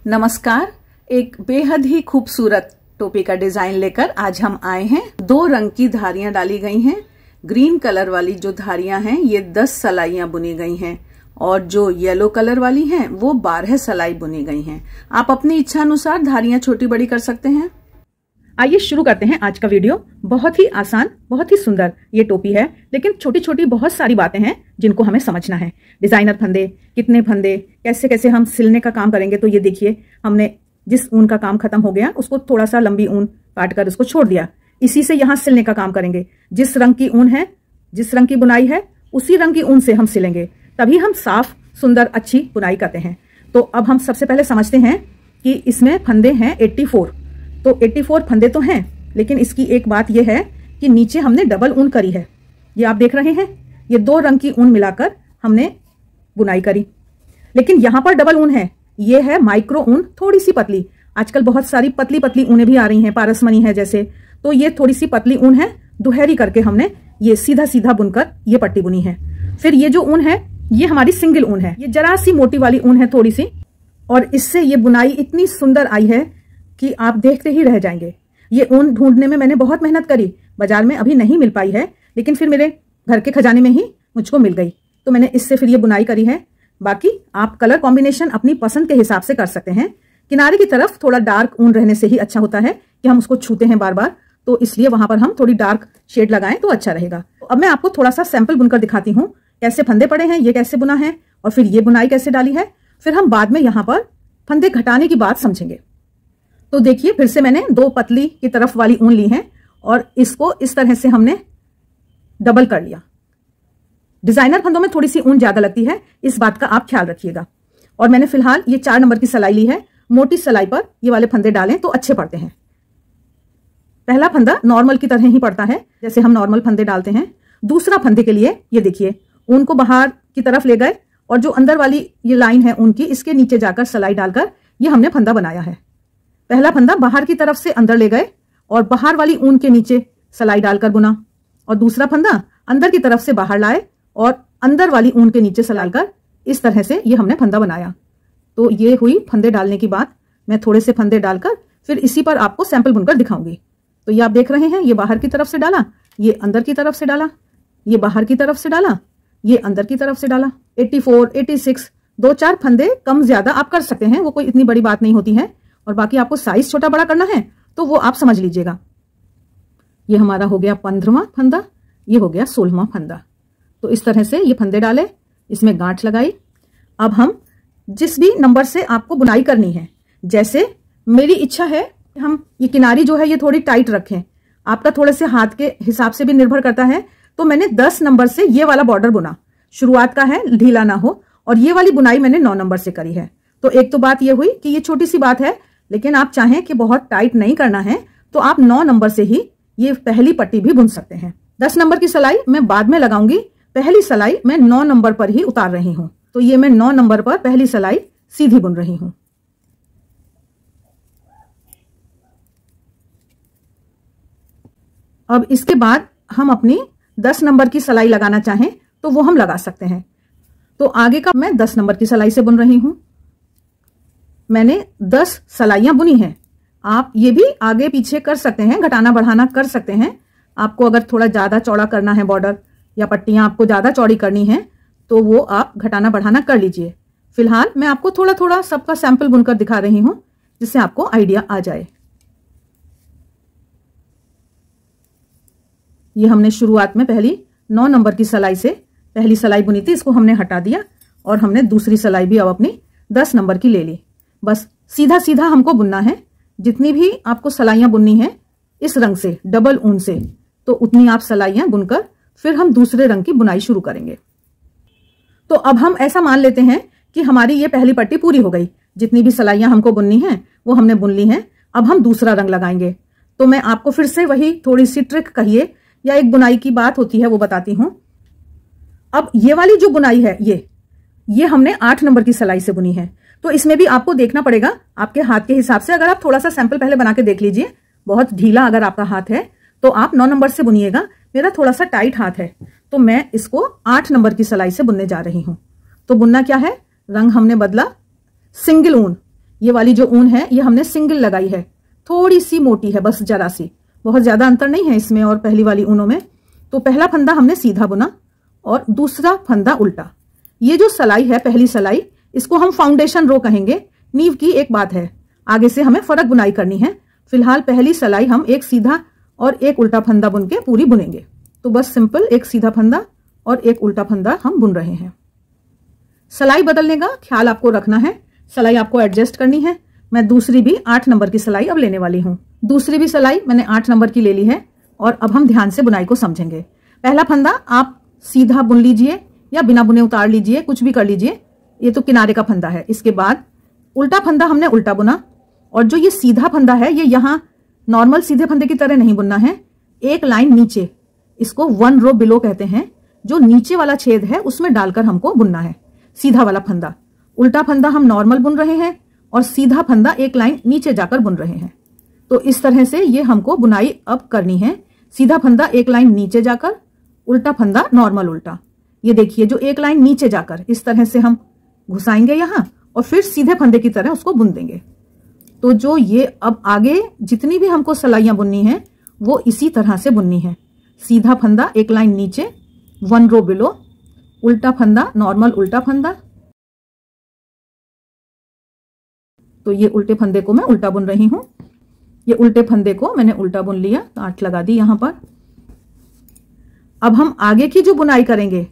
नमस्कार। एक बेहद ही खूबसूरत टोपी का डिजाइन लेकर आज हम आए हैं। 2 रंग की धारियां डाली गई हैं। ग्रीन कलर वाली जो धारियां हैं ये 10 सलाइयां बुनी गई हैं और जो येलो कलर वाली हैं वो 12 सलाई बुनी गई हैं। आप अपनी इच्छा अनुसार धारियां छोटी बड़ी कर सकते हैं। आइए शुरू करते हैं आज का वीडियो। बहुत ही आसान, बहुत ही सुंदर ये टोपी है, लेकिन छोटी छोटी बहुत सारी बातें हैं जिनको हमें समझना है। डिजाइनर फंदे, कितने फंदे, कैसे कैसे हम सिलने का काम करेंगे। तो ये देखिए, हमने जिस ऊन का काम खत्म हो गया उसको थोड़ा सा लंबी ऊन काट कर उसको छोड़ दिया। इसी से यहाँ सिलने का काम करेंगे। जिस रंग की ऊन है, जिस रंग की बुनाई है, उसी रंग की ऊन से हम सिलेंगे, तभी हम साफ सुंदर अच्छी बुनाई करते हैं। तो अब हम सबसे पहले समझते हैं कि इसमें फंदे हैं 84। तो 84 फंदे तो हैं, लेकिन इसकी एक बात यह है कि नीचे हमने डबल ऊन करी है। ये आप देख रहे हैं, ये 2 रंग की ऊन मिलाकर हमने बुनाई करी, लेकिन यहां पर डबल ऊन है। ये है माइक्रो ऊन, थोड़ी सी पतली। आजकल बहुत सारी पतली पतली ऊनें भी आ रही हैं, पारसमनी है जैसे। तो ये थोड़ी सी पतली ऊन है, दुहरी करके हमने ये सीधा सीधा बुनकर ये पट्टी बुनी है। फिर ये जो ऊन है ये हमारी सिंगल ऊन है। ये जरा सी मोटी वाली ऊन है थोड़ी सी, और इससे ये बुनाई इतनी सुंदर आई है कि आप देखते ही रह जाएंगे। ये ऊन ढूंढने में मैंने बहुत मेहनत करी, बाजार में अभी नहीं मिल पाई है, लेकिन फिर मेरे घर के खजाने में ही मुझको मिल गई, तो मैंने इससे फिर ये बुनाई करी है। बाकी आप कलर कॉम्बिनेशन अपनी पसंद के हिसाब से कर सकते हैं। किनारे की तरफ थोड़ा डार्क ऊन रहने से ही अच्छा होता है कि हम उसको छूते हैं बार बार, तो इसलिए वहां पर हम थोड़ी डार्क शेड लगाएं तो अच्छा रहेगा। तो अब मैं आपको थोड़ा सा सैंपल बुनकर दिखाती हूँ, कैसे फंदे पड़े हैं, ये कैसे बुना है और फिर ये बुनाई कैसे डाली है। फिर हम बाद में यहाँ पर फंदे घटाने की बात समझेंगे। तो देखिए, फिर से मैंने 2 पतली की तरफ वाली ऊन ली है और इसको इस तरह से हमने डबल कर लिया। डिजाइनर फंदों में थोड़ी सी ऊन ज्यादा लगती है, इस बात का आप ख्याल रखिएगा। और मैंने फिलहाल ये 4 नंबर की सलाई ली है। मोटी सलाई पर ये वाले फंदे डालें तो अच्छे पड़ते हैं। पहला फंदा नॉर्मल की तरह ही पड़ता है, जैसे हम नॉर्मल फंदे डालते हैं। दूसरा फंदे के लिए ये देखिए, ऊन को बाहर की तरफ ले गए और जो अंदर वाली ये लाइन है ऊन की, इसके नीचे जाकर सलाई डालकर ये हमने फंदा बनाया है। पहला फंदा बाहर की तरफ से अंदर ले गए और बाहर वाली ऊन के नीचे सलाई डालकर बुना, और दूसरा फंदा अंदर की तरफ से बाहर लाए और अंदर वाली ऊन के नीचे सलाई डालकर इस तरह से ये हमने फंदा बनाया। तो ये हुई फंदे डालने की बात। मैं थोड़े से फंदे डालकर फिर इसी पर आपको सैंपल बुनकर दिखाऊंगी। तो ये आप देख रहे हैं, ये बाहर की तरफ से डाला, ये अंदर की तरफ से डाला, ये बाहर की तरफ से डाला, ये अंदर की तरफ से डाला। 84, 86, 2-4 फंदे कम ज्यादा आप कर सकते हैं, वो कोई इतनी बड़ी बात नहीं होती है। और बाकी आपको साइज छोटा बड़ा करना है तो वो आप समझ लीजिएगा। ये हमारा हो गया 15वां फंदा, ये हो गया 16वां फंदा। तो इस तरह से ये फंदे डाले, इसमें गांठ लगाई। अब हम जिस भी नंबर से आपको बुनाई करनी है, जैसे मेरी इच्छा है हम ये किनारी जो है ये थोड़ी टाइट रखें, आपका थोड़े से हाथ के हिसाब से भी निर्भर करता है। तो मैंने 10 नंबर से ये वाला बॉर्डर बुना, शुरुआत का है, ढीला ना हो। और ये वाली बुनाई मैंने 9 नंबर से करी है। तो एक तो बात ये हुई कि ये छोटी सी बात है, लेकिन आप चाहें कि बहुत टाइट नहीं करना है तो आप 9 नंबर से ही ये पहली पट्टी भी बुन सकते हैं। 10 नंबर की सलाई मैं बाद में लगाऊंगी, पहली सलाई मैं 9 नंबर पर ही उतार रही हूं। तो ये मैं 9 नंबर पर पहली सलाई सीधी बुन रही हूं। अब इसके बाद हम अपनी 10 नंबर की सलाई लगाना चाहें तो वो हम लगा सकते हैं। तो आगे का मैं 10 नंबर की सलाई से बुन रही हूं। मैंने 10 सलाइयां बुनी हैं। आप ये भी आगे पीछे कर सकते हैं, घटाना बढ़ाना कर सकते हैं। आपको अगर थोड़ा ज्यादा चौड़ा करना है बॉर्डर, या पट्टियां आपको ज्यादा चौड़ी करनी है, तो वो आप घटाना बढ़ाना कर लीजिए। फिलहाल मैं आपको थोड़ा थोड़ा सबका सैंपल बुनकर दिखा रही हूं, जिससे आपको आइडिया आ जाए। ये हमने शुरुआत में पहली 9 नंबर की सलाई से पहली सलाई बुनी थी, इसको हमने हटा दिया और हमने दूसरी सलाई भी अब अपनी 10 नंबर की ले ली। बस सीधा सीधा हमको बुनना है। जितनी भी आपको सलाइयां बुननी है इस रंग से, डबल ऊन से, तो उतनी आप सलाइयां बुनकर फिर हम दूसरे रंग की बुनाई शुरू करेंगे। तो अब हम ऐसा मान लेते हैं कि हमारी ये पहली पट्टी पूरी हो गई। जितनी भी सलाइयां हमको बुननी है वो हमने बुन ली हैं। अब हम दूसरा रंग लगाएंगे। तो मैं आपको फिर से वही थोड़ी सी ट्रिक कहिए या एक बुनाई की बात होती है वो बताती हूं। अब ये वाली जो बुनाई है ये हमने 8 नंबर की सलाई से बुनी है। तो इसमें भी आपको देखना पड़ेगा आपके हाथ के हिसाब से। अगर आप थोड़ा सा सैंपल पहले बना के देख लीजिए, बहुत ढीला अगर आपका हाथ है तो आप 9 नंबर से बुनिएगा। मेरा थोड़ा सा टाइट हाथ है तो मैं इसको 8 नंबर की सलाई से बुनने जा रही हूं। तो बुनना क्या है, रंग हमने बदला, सिंगल ऊन, ये वाली जो ऊन है ये हमने सिंगल लगाई है, थोड़ी सी मोटी है, बस जरा सी, बहुत ज्यादा अंतर नहीं है इसमें और पहली वाली ऊनों में। तो पहला फंदा हमने सीधा बुना और दूसरा फंदा उल्टा। ये जो सिलाई है पहली सिलाई, इसको हम फाउंडेशन रो कहेंगे। नींव की एक बात है, आगे से हमें फर्क बुनाई करनी है। फिलहाल पहली सिलाई हम एक सीधा और एक उल्टा फंदा बुन के पूरी बुनेंगे। तो बस सिंपल एक सीधा फंदा और एक उल्टा फंदा हम बुन रहे हैं। सिलाई बदलने का ख्याल आपको रखना है, सिलाई आपको एडजस्ट करनी है। मैं दूसरी भी 8 नंबर की सिलाई अब लेने वाली हूँ। दूसरी भी सिलाई मैंने 8 नंबर की ले ली है और अब हम ध्यान से बुनाई को समझेंगे। पहला फंदा आप सीधा बुन लीजिए या बिना बुने उतार लीजिए, कुछ भी कर लीजिए। ये तो किनारे का फंदा है। इसके बाद उल्टा फंदा हमने उल्टा बुना और जो ये सीधा फंदा है ये यहाँ नॉर्मल सीधे फंदे की तरह नहीं बुनना है, एक लाइन नीचे, इसको 1 रो बिलो कहते हैं। जो नीचे वाला छेद है उसमें डालकर हमको बुनना है सीधा वाला फंदा। उल्टा फंदा हम नॉर्मल बुन रहे हैं और सीधा फंदा एक लाइन नीचे जाकर बुन रहे हैं। तो इस तरह से ये हमको बुनाई अब करनी है। सीधा फंदा एक लाइन नीचे जाकर, उल्टा फंदा नॉर्मल उल्टा। ये देखिए जो एक लाइन नीचे जाकर इस तरह से हम घुसाएंगे यहाँ और फिर सीधे फंदे की तरह उसको बुन देंगे। तो जो ये अब आगे जितनी भी हमको सिलाइयां बुननी है वो इसी तरह से बुननी है। सीधा फंदा एक लाइन नीचे, 1 रो बिलो, उल्टा फंदा नॉर्मल उल्टा फंदा। तो ये उल्टे फंदे को मैं उल्टा बुन रही हूं। ये उल्टे फंदे को मैंने उल्टा बुन लिया, गांठ लगा दी यहां पर। अब हम आगे की जो बुनाई करेंगे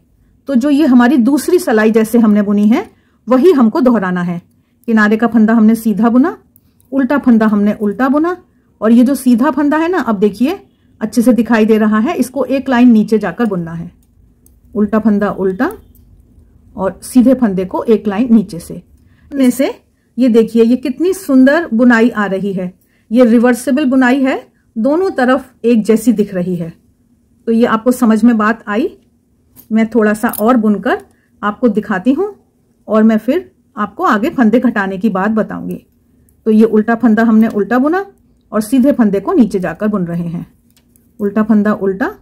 तो जो ये हमारी दूसरी सिलाई जैसे हमने बुनी है वही हमको दोहराना है। किनारे का फंदा हमने सीधा बुना, उल्टा फंदा हमने उल्टा बुना और ये जो सीधा फंदा है ना, अब देखिए अच्छे से दिखाई दे रहा है, इसको एक लाइन नीचे जाकर बुनना है। उल्टा फंदा उल्टा और सीधे फंदे को एक लाइन नीचे से ये देखिए ये कितनी सुंदर बुनाई आ रही है। ये रिवर्सिबल बुनाई है, दोनों तरफ एक जैसी दिख रही है। तो ये आपको समझ में बात आई। मैं थोड़ा सा और बुनकर आपको दिखाती हूं और मैं फिर आपको आगे फंदे घटाने की बात बताऊंगी। तो ये उल्टा फंदा हमने उल्टा बुना और सीधे फंदे को नीचे जाकर बुन रहे हैं। उल्टा फंदा उल्टा,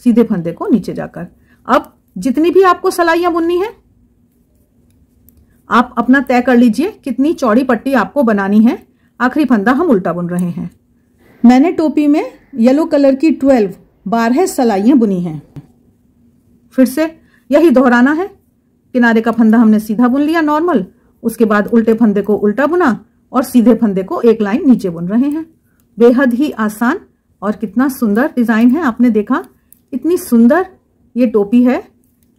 सीधे फंदे को नीचे जाकर। अब जितनी भी आपको सिलाइयां बुननी है आप अपना तय कर लीजिए कितनी चौड़ी पट्टी आपको बनानी है। आखिरी फंदा हम उल्टा बुन रहे हैं। मैंने टोपी में येलो कलर की 12 सिलाइयां बुनी हैं। फिर से यही दोहराना है। किनारे का फंदा हमने सीधा बुन लिया नॉर्मल, उसके बाद उल्टे फंदे को उल्टा बुना और सीधे फंदे को एक लाइन नीचे बुन रहे हैं। बेहद ही आसान और कितना सुंदर डिजाइन है, आपने देखा। इतनी सुंदर ये टोपी है।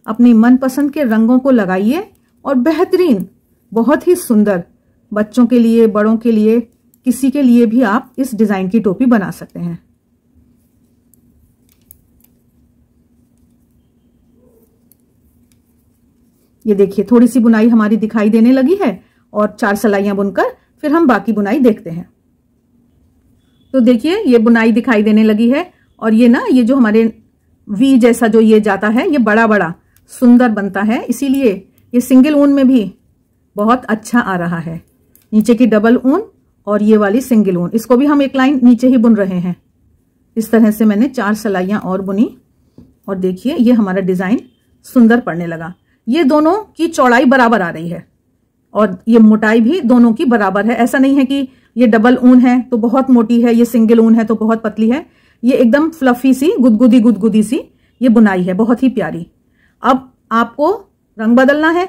अपनी मनपसंद के रंगों को लगाइए और बेहतरीन, बहुत ही सुंदर, बच्चों के लिए, बड़ों के लिए, किसी के लिए भी आप इस डिजाइन की टोपी बना सकते हैं। ये देखिए थोड़ी सी बुनाई हमारी दिखाई देने लगी है और 4 सिलाइयां बुनकर फिर हम बाकी बुनाई देखते हैं। तो देखिए ये बुनाई दिखाई देने लगी है और ये ना, ये जो हमारे वी जैसा जो ये जाता है ये बड़ा बड़ा सुंदर बनता है, इसीलिए ये सिंगल ऊन में भी बहुत अच्छा आ रहा है। नीचे की डबल ऊन और ये वाली सिंगल ऊन, इसको भी हम एक लाइन नीचे ही बुन रहे हैं। इस तरह से मैंने 4 सिलाइयां और बुनी और देखिए ये हमारा डिजाइन सुंदर पड़ने लगा। ये दोनों की चौड़ाई बराबर आ रही है और ये मोटाई भी दोनों की बराबर है। ऐसा नहीं है कि ये डबल ऊन है तो बहुत मोटी है, ये सिंगल ऊन है तो बहुत पतली है। ये एकदम फ्लफी सी, गुदगुदी सी ये बुनाई है, बहुत ही प्यारी। अब आपको रंग बदलना है,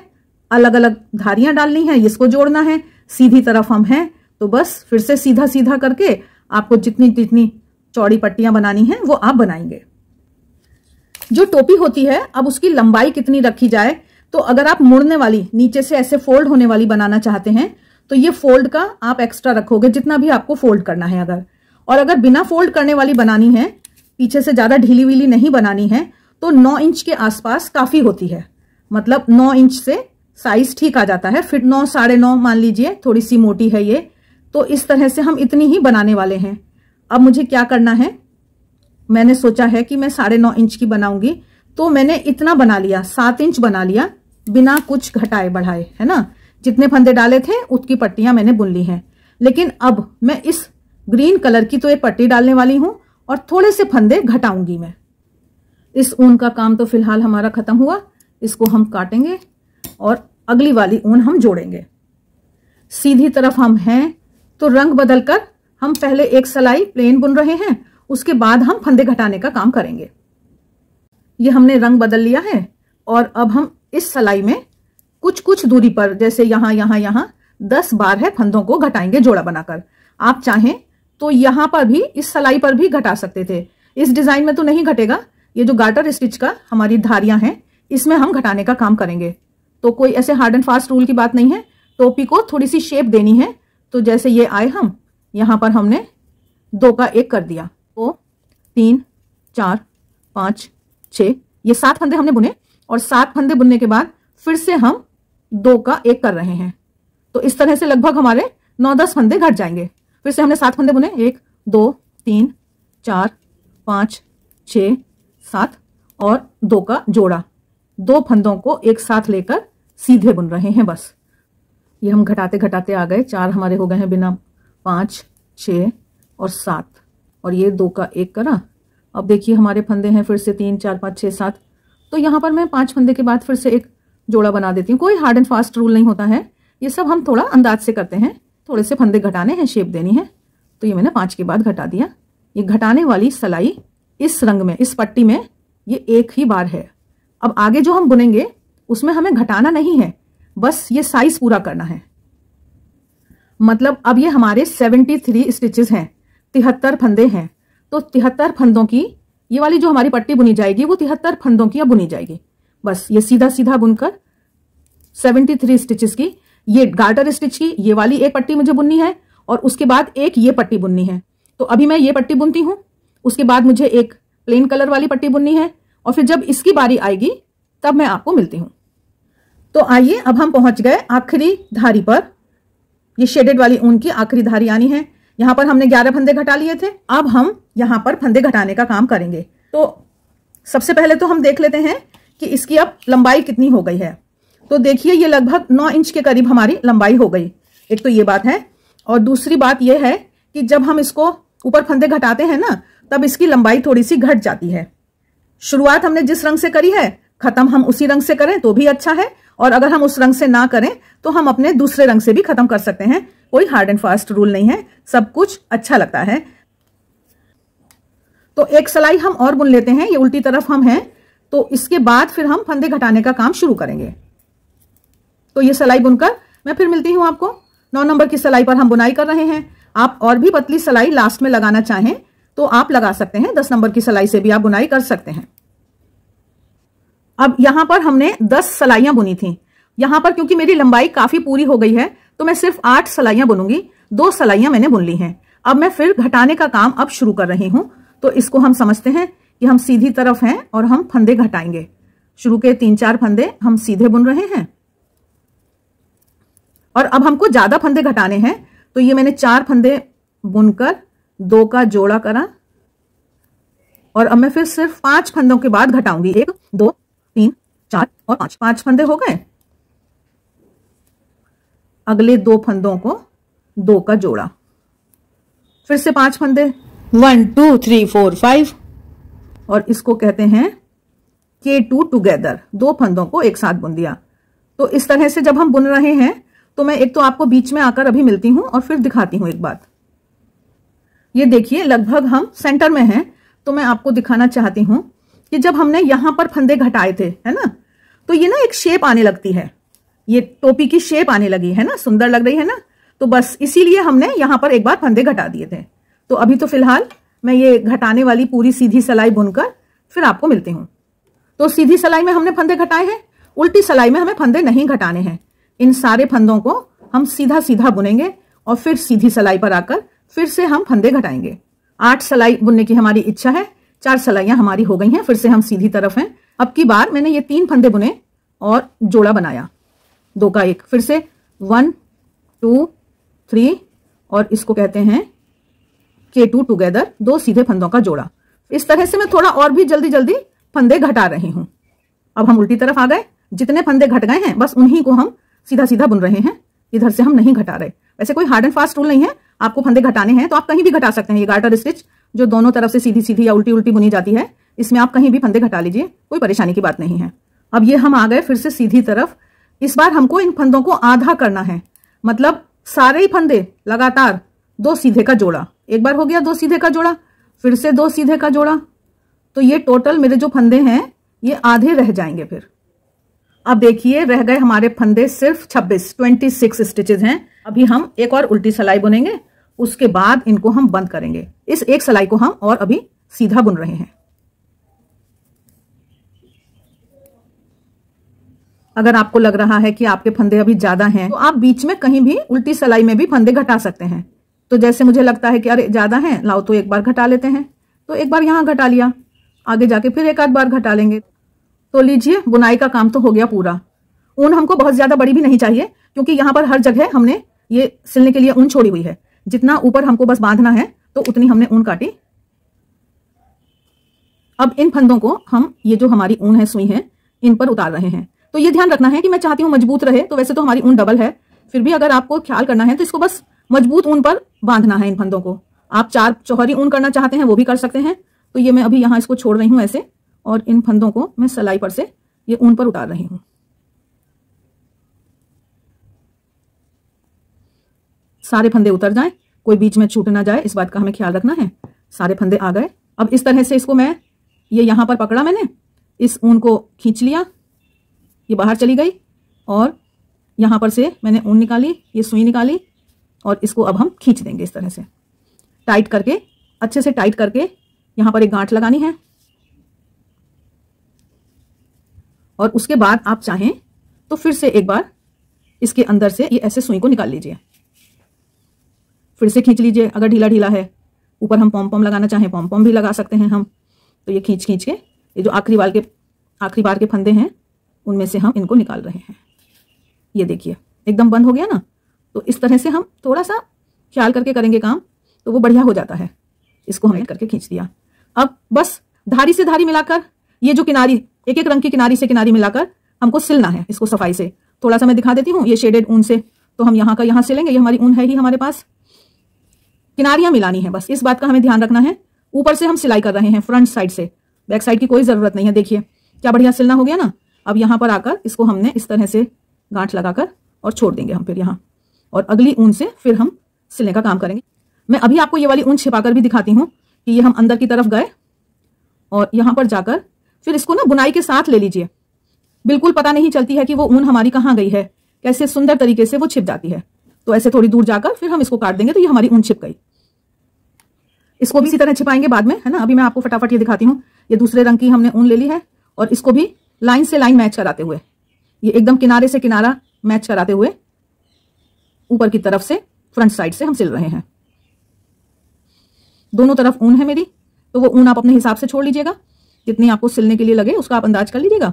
अलग अलग धारियां डालनी है, इसको जोड़ना है। सीधी तरफ हम हैं तो बस फिर से सीधा सीधा करके आपको जितनी जितनी चौड़ी पट्टियां बनानी है वो आप बनाएंगे। जो टोपी होती है अब उसकी लंबाई कितनी रखी जाए, तो अगर आप मुड़ने वाली, नीचे से ऐसे फोल्ड होने वाली बनाना चाहते हैं तो ये फोल्ड का आप एक्स्ट्रा रखोगे जितना भी आपको फोल्ड करना है। अगर बिना फोल्ड करने वाली बनानी है, पीछे से ज्यादा ढीली वीली नहीं बनानी है, तो 9 इंच के आसपास काफी होती है। मतलब 9 इंच से साइज ठीक आ जाता है। फिर 9, 9.5 मान लीजिए, थोड़ी सी मोटी है ये। तो इस तरह से हम इतनी ही बनाने वाले हैं। अब मुझे क्या करना है, मैंने सोचा है कि मैं 9.5 इंच की बनाऊंगी, तो मैंने इतना बना लिया, 7 इंच बना लिया बिना कुछ घटाए बढ़ाए, है ना। जितने फंदे डाले थे उतनी पट्टियां मैंने बुन ली हैं। लेकिन अब मैं इस ग्रीन कलर की तो एक पट्टी डालने वाली हूं और थोड़े से फंदे घटाऊंगी मैं। इस ऊन का काम तो फिलहाल हमारा खत्म हुआ, इसको हम काटेंगे और अगली वाली ऊन हम जोड़ेंगे। सीधी तरफ हम हैं तो रंग बदलकर हम पहले एक सिलाई प्लेन बुन रहे हैं, उसके बाद हम फंदे घटाने का काम करेंगे। ये हमने रंग बदल लिया है और अब हम इस सिलाई में कुछ कुछ दूरी पर, जैसे यहां यहां यहां 10 बार है, फंदों को घटाएंगे जोड़ा बनाकर। आप चाहें तो यहां पर भी, इस सिलाई पर भी घटा सकते थे। इस डिजाइन में तो नहीं घटेगा, ये जो गार्टर स्टिच का हमारी धारियां हैं इसमें हम घटाने का काम करेंगे। तो कोई ऐसे हार्ड एंड फास्ट रूल की बात नहीं है, टोपी को थोड़ी सी शेप देनी है। तो जैसे ये आए, हम यहां पर हमने 2 का 1 कर दिया, 2 3 4 5 6, ये 7 फंदे हमने बुने और 7 फंदे बुनने के बाद फिर से हम 2 का 1 कर रहे हैं। तो इस तरह से लगभग हमारे 9-10 फंदे घट जाएंगे। फिर से हमने 7 फंदे बुने, 1 2 3 4 5 6 7 और 2 का जोड़ा। 2 फंदों को एक साथ लेकर सीधे बुन रहे हैं बस। ये हम घटाते घटाते आ गए, 4 हमारे हो गए हैं बिना, 5 6 और 7, और ये 2 का 1 करा। अब देखिए हमारे फंदे हैं फिर से 3 4 5 6 7। तो यहां पर मैं 5 फंदे के बाद फिर से एक जोड़ा बना देती हूँ। कोई हार्ड एंड फास्ट रूल नहीं होता है, ये सब हम थोड़ा अंदाज से करते हैं। थोड़े से फंदे घटाने हैं, शेप देनी है। तो ये मैंने 5 के बाद घटा दिया। ये घटाने वाली सिलाई इस रंग में, इस पट्टी में, ये एक ही बार है। अब आगे जो हम बुनेंगे उसमें हमें घटाना नहीं है, बस ये साइज पूरा करना है। मतलब अब ये हमारे 73 स्टिचेस हैं, 73 फंदे हैं। तो 73 फंदों की ये वाली जो हमारी पट्टी बुनी जाएगी वो 73 फंदों की अब बुनी जाएगी। बस ये सीधा सीधा बुनकर 73 स्टिचेस की, ये गार्टर स्टिच की ये वाली एक पट्टी मुझे बुननी है और उसके बाद एक ये पट्टी बुननी है। तो अभी मैं ये पट्टी बुनती हूं, उसके बाद मुझे एक प्लेन कलर वाली पट्टी बुननी है और फिर जब इसकी बारी आएगी तब मैं आपको मिलती हूं। तो आइए अब हम पहुंच गए आखिरी धारी पर। ये शेडेड वाली ऊन की आखिरी धारी आनी है। यहां पर हमने 11 फंदे घटा लिए थे, अब हम यहां पर फंदे घटाने का काम करेंगे। तो सबसे पहले तो हम देख लेते हैं कि इसकी अब लंबाई कितनी हो गई है। तो देखिए ये लगभग 9 इंच के करीब हमारी लंबाई हो गई। एक तो ये बात है, और दूसरी बात यह है कि जब हम इसको ऊपर फंदे घटाते हैं ना, तब इसकी लंबाई थोड़ी सी घट जाती है। शुरुआत हमने जिस रंग से करी है, खत्म हम उसी रंग से करें तो भी अच्छा है, और अगर हम उस रंग से ना करें तो हम अपने दूसरे रंग से भी खत्म कर सकते हैं। कोई हार्ड एंड फास्ट रूल नहीं है, सब कुछ अच्छा लगता है। तो एक सिलाई हम और बुन लेते हैं, ये उल्टी तरफ हम हैं, तो इसके बाद फिर हम फंदे घटाने का काम शुरू करेंगे। तो ये सिलाई बुनकर मैं फिर मिलती हूं आपको। 9 नंबर की सिलाई पर हम बुनाई कर रहे हैं। आप और भी पतली सिलाई लास्ट में लगाना चाहें तो आप लगा सकते हैं। 10 नंबर की सिलाई से भी आप बुनाई कर सकते हैं। अब यहां पर हमने 10 सिलाइयां बुनी थी। यहां पर क्योंकि मेरी लंबाई काफी पूरी हो गई है तो मैं सिर्फ 8 सिलाइयां बुनूंगी। 2 सिलाइयां मैंने बुन ली हैं। अब मैं फिर घटाने का काम अब शुरू कर रही हूं। तो इसको हम समझते हैं कि हम सीधी तरफ हैं और हम फंदे घटाएंगे। शुरू के 3-4 फंदे हम सीधे बुन रहे हैं और अब हमको ज्यादा फंदे घटाने हैं। तो ये मैंने 4 फंदे बुनकर 2 का जोड़ा करा और अब मैं फिर सिर्फ 5 फंदों के बाद घटाऊंगी। 1 2 3 4 और 5 फंदे हो गए। अगले 2 फंदों को 2 का जोड़ा, फिर से 5 फंदे, 1 2 3 4 5, और इसको कहते हैं K2 टुगेदर। 2 फंदों को एक साथ बुन दिया। तो इस तरह से जब हम बुन रहे हैं तो मैं एक तो आपको बीच में आकर अभी मिलती हूं और फिर दिखाती हूं एक बात। ये देखिए लगभग हम सेंटर में हैं। तो मैं आपको दिखाना चाहती हूं कि जब हमने यहां पर फंदे घटाए थे, है ना, तो ये ना एक शेप आने लगती है, ये टोपी की शेप आने लगी है ना, सुंदर लग रही है ना। तो बस इसीलिए हमने यहां पर एक बार फंदे घटा दिए थे। तो अभी तो फिलहाल मैं ये घटाने वाली पूरी सीधी सिलाई बुनकर फिर आपको मिलती हूं। तो सीधी सिलाई में हमने फंदे घटाए हैं, उल्टी सिलाई में हमें फंदे नहीं घटाने हैं। इन सारे फंदों को हम सीधा सीधा बुनेंगे और फिर सीधी सिलाई पर आकर फिर से हम फंदे घटाएंगे। 8 सिलाई बुनने की हमारी इच्छा है। 4 सिलाइयां हमारी हो गई हैं। फिर से हम सीधी तरफ हैं। अब की बार मैंने ये 3 फंदे बुने और जोड़ा बनाया, 2 का 1, फिर से 1 2 3, और इसको कहते हैं K2 टुगेदर, 2 सीधे फंदों का जोड़ा। इस तरह से मैं थोड़ा और भी जल्दी जल्दी फंदे घटा रही हूं। अब हम उल्टी तरफ आ गए। जितने फंदे घट गए हैं बस उन्हीं को हम सीधा सीधा बुन रहे हैं, इधर से हम नहीं घटा रहे। वैसे कोई हार्ड एंड फास्ट रूल नहीं है, आपको फंदे घटाने हैं तो आप कहीं भी घटा सकते हैं। ये गार्टर स्टिच जो दोनों तरफ से सीधी सीधी या उल्टी उल्टी बुनी जाती है, इसमें आप कहीं भी फंदे घटा लीजिए, कोई परेशानी की बात नहीं है। अब ये हम आ गए फिर से सीधी तरफ। इस बार हमको इन फंदों को आधा करना है, मतलब सारे ही फंदे लगातार 2 सीधे का जोड़ा, एक बार हो गया 2 सीधे का जोड़ा, फिर से 2 सीधे का जोड़ा, तो ये टोटल मेरे जो फंदे हैं ये आधे रह जाएंगे। फिर अब देखिए रह गए हमारे फंदे सिर्फ 26 स्टिचेज हैं। अभी हम एक और उल्टी सिलाई बुनेंगे, उसके बाद इनको हम बंद करेंगे। इस एक सिलाई को हम और अभी सीधा बुन रहे हैं। अगर आपको लग रहा है कि आपके फंदे अभी ज्यादा हैं तो आप बीच में कहीं भी उल्टी सिलाई में भी फंदे घटा सकते हैं। तो जैसे मुझे लगता है कि अरे ज्यादा हैं, लाओ तो एक बार घटा लेते हैं, तो एक बार यहां घटा लिया, आगे जाके फिर एक आध बार घटा लेंगे। तो लीजिए बुनाई का काम तो हो गया पूरा। ऊन हमको बहुत ज्यादा बड़ी भी नहीं चाहिए, क्योंकि यहाँ पर हर जगह हमने ये सिलने के लिए ऊन छोड़ी हुई है। जितना ऊपर हमको बस बांधना है तो उतनी हमने ऊन काटी। अब इन फंदों को हम ये जो हमारी ऊन है, सुई है, इन पर उतार रहे हैं। तो ये ध्यान रखना है कि मैं चाहती हूँ मजबूत रहे, तो वैसे तो हमारी ऊन डबल है, फिर भी अगर आपको ख्याल करना है तो इसको बस मजबूत ऊन पर बांधना है इन फंदों को। आप 4 चौहरी ऊन करना चाहते हैं वो भी कर सकते हैं। तो ये मैं अभी यहाँ इसको छोड़ रही हूँ ऐसे, और इन फंदों को मैं सिलाई पर से ये ऊन पर उतार रही हूँ। सारे फंदे उतर जाएं, कोई बीच में छूट ना जाए, इस बात का हमें ख्याल रखना है। सारे फंदे आ गए। अब इस तरह से इसको मैं ये यहां पर पकड़ा, मैंने इस ऊन को खींच लिया, ये बाहर चली गई, और यहां पर से मैंने ऊन निकाली, ये सुई निकाली, और इसको अब हम खींच देंगे इस तरह से टाइट करके, अच्छे से टाइट करके। यहां पर एक गांठ लगानी है, और उसके बाद आप चाहें तो फिर से एक बार इसके अंदर से ये ऐसे सुई को निकाल लीजिए, फिर से खींच लीजिए। अगर ढीला ढीला है, ऊपर हम पॉम पॉम लगाना चाहें पॉम पॉम भी लगा सकते हैं हम। तो ये खींच खींच के ये जो आखिरी बार के फंदे हैं उनमें से हम इनको निकाल रहे हैं। ये देखिए एकदम बंद हो गया ना। तो इस तरह से हम थोड़ा सा ख्याल करके करेंगे काम तो वो बढ़िया हो जाता है। इसको हमने करके खींच दिया। अब बस धारी से धारी मिलाकर, ये जो किनारी, एक एक रंग की किनारी से किनारी मिलाकर हमको सिलना है इसको सफाई से। थोड़ा सा मैं दिखा देती हूँ, ये शेडेड ऊन से तो हम यहाँ का यहाँ सिलेंगे। ये हमारी ऊन है ही हमारे पास, किनारियां मिलानी है, बस इस बात का हमें ध्यान रखना है। ऊपर से हम सिलाई कर रहे हैं, फ्रंट साइड से, बैक साइड की कोई जरूरत नहीं है। देखिए क्या बढ़िया सिलना हो गया ना। अब यहां पर आकर इसको हमने इस तरह से गांठ लगाकर और छोड़ देंगे हम फिर यहां, और अगली ऊन से फिर हम सिलने का काम करेंगे। मैं अभी आपको ये वाली ऊन छिपाकर भी दिखाती हूँ कि ये हम अंदर की तरफ गए, और यहां पर जाकर फिर इसको ना बुनाई के साथ ले लीजिए। बिल्कुल पता नहीं चलती है कि वो ऊन हमारी कहाँ गई है, कैसे सुंदर तरीके से वो छिप जाती है। तो ऐसे थोड़ी दूर जाकर फिर हम इसको काट देंगे, तो ये हमारी ऊन छिप गई। इसको भी इसी तरह छिपाएंगे बाद में, है ना। अभी मैं आपको फटाफट ये दिखाती हूँ। ये दूसरे रंग की हमने ऊन ले ली है, और इसको भी लाइन से लाइन मैच कराते हुए, ये एकदम किनारे से किनारा मैच कराते हुए ऊपर की तरफ से, फ्रंट साइड से हम सिल रहे हैं। दोनों तरफ ऊन है मेरी, तो वो ऊन आप अपने हिसाब से छोड़ लीजिएगा, जितनी आपको सिलने के लिए लगे उसका आप अंदाज कर लीजिएगा।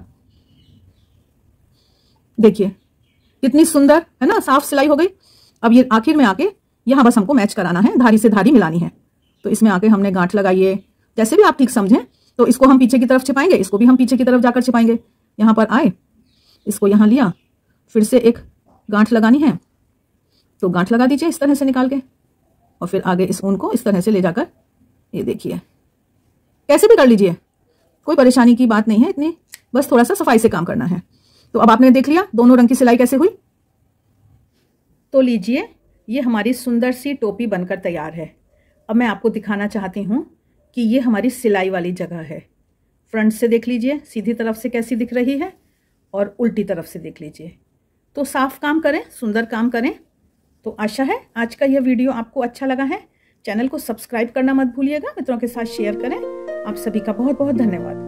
देखिए कितनी सुंदर है ना, साफ सिलाई हो गई। अब ये आखिर में आके यहां बस हमको मैच कराना है, धारी से धारी मिलानी है। तो इसमें आके हमने गांठ लगाई है, जैसे भी आप ठीक समझें। तो इसको हम पीछे की तरफ छिपाएंगे, इसको भी हम पीछे की तरफ जाकर छिपाएंगे। यहां पर आए, इसको यहां लिया, फिर से एक गांठ लगानी है, तो गांठ लगा दीजिए इस तरह से निकाल के, और फिर आगे इस ऊन को इस तरह से ले जाकर, ये देखिए कैसे भी कर लीजिए, कोई परेशानी की बात नहीं है इतनी, बस थोड़ा सा सफाई से काम करना है। तो अब आपने देख लिया दोनों रंग की सिलाई कैसे हुई। तो लीजिए ये हमारी सुंदर सी टोपी बनकर तैयार है। अब मैं आपको दिखाना चाहती हूँ कि ये हमारी सिलाई वाली जगह है। फ्रंट से देख लीजिए सीधी तरफ से कैसी दिख रही है, और उल्टी तरफ से देख लीजिए। तो साफ काम करें, सुंदर काम करें। तो आशा है आज का यह वीडियो आपको अच्छा लगा है। चैनल को सब्सक्राइब करना मत भूलिएगा, मित्रों के साथ शेयर करें। आप सभी का बहुत बहुत धन्यवाद।